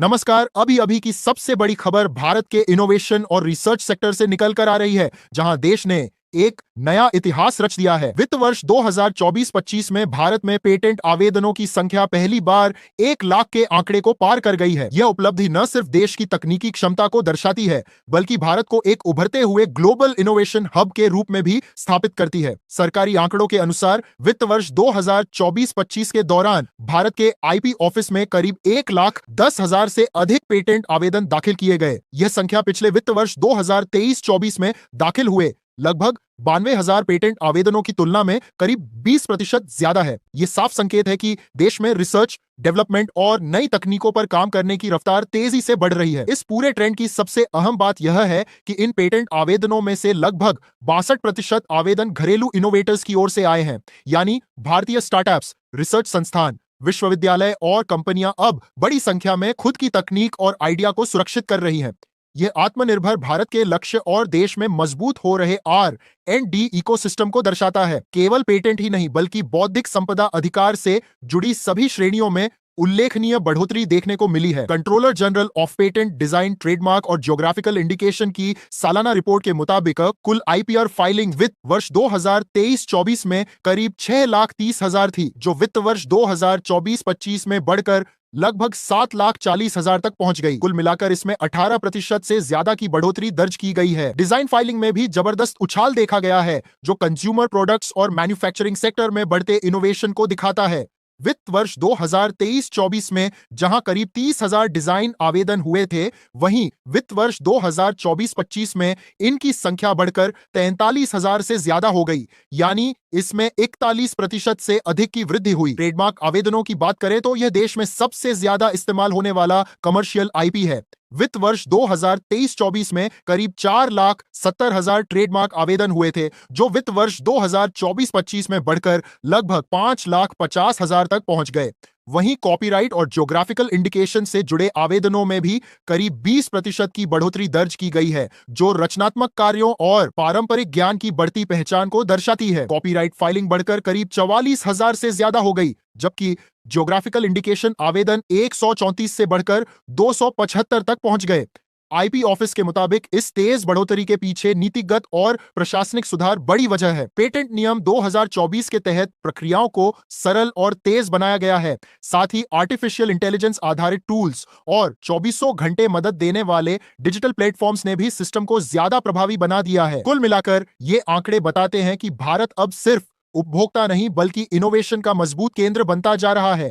नमस्कार। अभी अभी की सबसे बड़ी खबर भारत के इनोवेशन और रिसर्च सेक्टर से निकल कर आ रही है, जहां देश ने एक नया इतिहास रच दिया है। वित्त वर्ष 2024-25 में भारत में पेटेंट आवेदनों की संख्या पहली बार 1 लाख के आंकड़े को पार कर गई है। यह उपलब्धि न सिर्फ देश की तकनीकी क्षमता को दर्शाती है, बल्कि भारत को एक उभरते हुए ग्लोबल इनोवेशन हब के रूप में भी स्थापित करती है। सरकारी आंकड़ों के अनुसार वित्त वर्ष 2024-25 के दौरान भारत के आईपी ऑफिस में करीब 1,10,000 से अधिक पेटेंट आवेदन दाखिल किए गए। यह संख्या पिछले वित्त वर्ष 2023-24 में दाखिल हुए लगभग 92,000 पेटेंट आवेदनों की तुलना में करीब 20% ज्यादा है। यह साफ संकेत है कि देश में रिसर्च, डेवलपमेंट और नई तकनीकों पर काम करने की रफ्तार तेजी से बढ़ रही है। इस पूरे ट्रेंड की सबसे अहम बात यह है कि इन पेटेंट आवेदनों में से लगभग 62% आवेदन घरेलू इनोवेटर्स की ओर से आए हैं, यानी भारतीय स्टार्टअप्स, रिसर्च संस्थान, विश्वविद्यालय और कंपनियां अब बड़ी संख्या में खुद की तकनीक और आइडिया को सुरक्षित कर रही हैं। यह आत्मनिर्भर भारत के लक्ष्य और देश में मजबूत हो रहे R&D इकोसिस्टम को दर्शाता है। केवल पेटेंट ही नहीं, बल्कि बौद्धिक संपदा अधिकार से जुड़ी सभी श्रेणियों में उल्लेखनीय बढ़ोतरी देखने को मिली है। Controller general of patent, design, trademark और ज्योग्राफिकल इंडिकेशन की सालाना रिपोर्ट के मुताबिक कुल आईपीआर फाइलिंग वित्त वर्ष 2023-24 में करीब 6,30,000 थी, जो वित्त वर्ष 2024-25 में बढ़कर लगभग 7,40,000 तक पहुंच गई। कुल मिलाकर इसमें 18% से ज्यादा की बढ़ोतरी दर्ज की गई है। डिजाइन फाइलिंग में भी जबरदस्त उछाल देखा गया है, जो कंज्यूमर प्रोडक्ट्स और मैन्युफैक्चरिंग सेक्टर में बढ़ते इनोवेशन को दिखाता है। वित्त वर्ष 2023-24 में जहां करीब 30,000 डिजाइन आवेदन हुए थे, वहीं वित्त वर्ष 2024-25 में इनकी संख्या बढ़कर 43,000 से ज्यादा हो गई, यानी इसमें 41% से अधिक की वृद्धि हुई। ट्रेडमार्क आवेदनों की बात करें तो यह देश में सबसे ज्यादा इस्तेमाल होने वाला कमर्शियल आईपी है। वित्त वर्ष 2023-24 में करीब 4,70,000 ट्रेडमार्क आवेदन हुए थे, जो वित्त वर्ष 2024-25 में बढ़कर लगभग 5,50,000 तक पहुंच गए। वहीं कॉपीराइट और ज्योग्राफिकल इंडिकेशन से जुड़े आवेदनों में भी करीब 20% की बढ़ोतरी दर्ज की गई है, जो रचनात्मक कार्यों और पारंपरिक ज्ञान की बढ़ती पहचान को दर्शाती है। कॉपीराइट फाइलिंग बढ़कर करीब 44,000 से ज्यादा हो गई, जबकि ज्योग्राफिकल इंडिकेशन आवेदन 134 से बढ़कर 275 तक पहुंच गए। आईपी ऑफिस के मुताबिक इस तेज बढ़ोतरी के पीछे नीतिगत और प्रशासनिक सुधार बड़ी वजह है। पेटेंट नियम 2024 के तहत प्रक्रियाओं को सरल और तेज बनाया गया है। साथ ही आर्टिफिशियल इंटेलिजेंस आधारित टूल्स और 24 घंटे मदद देने वाले डिजिटल प्लेटफॉर्म्स ने भी सिस्टम को ज्यादा प्रभावी बना दिया है। कुल मिलाकर ये आंकड़े बताते हैं कि भारत अब सिर्फ उपभोक्ता नहीं, बल्कि इनोवेशन का मजबूत केंद्र बनता जा रहा है।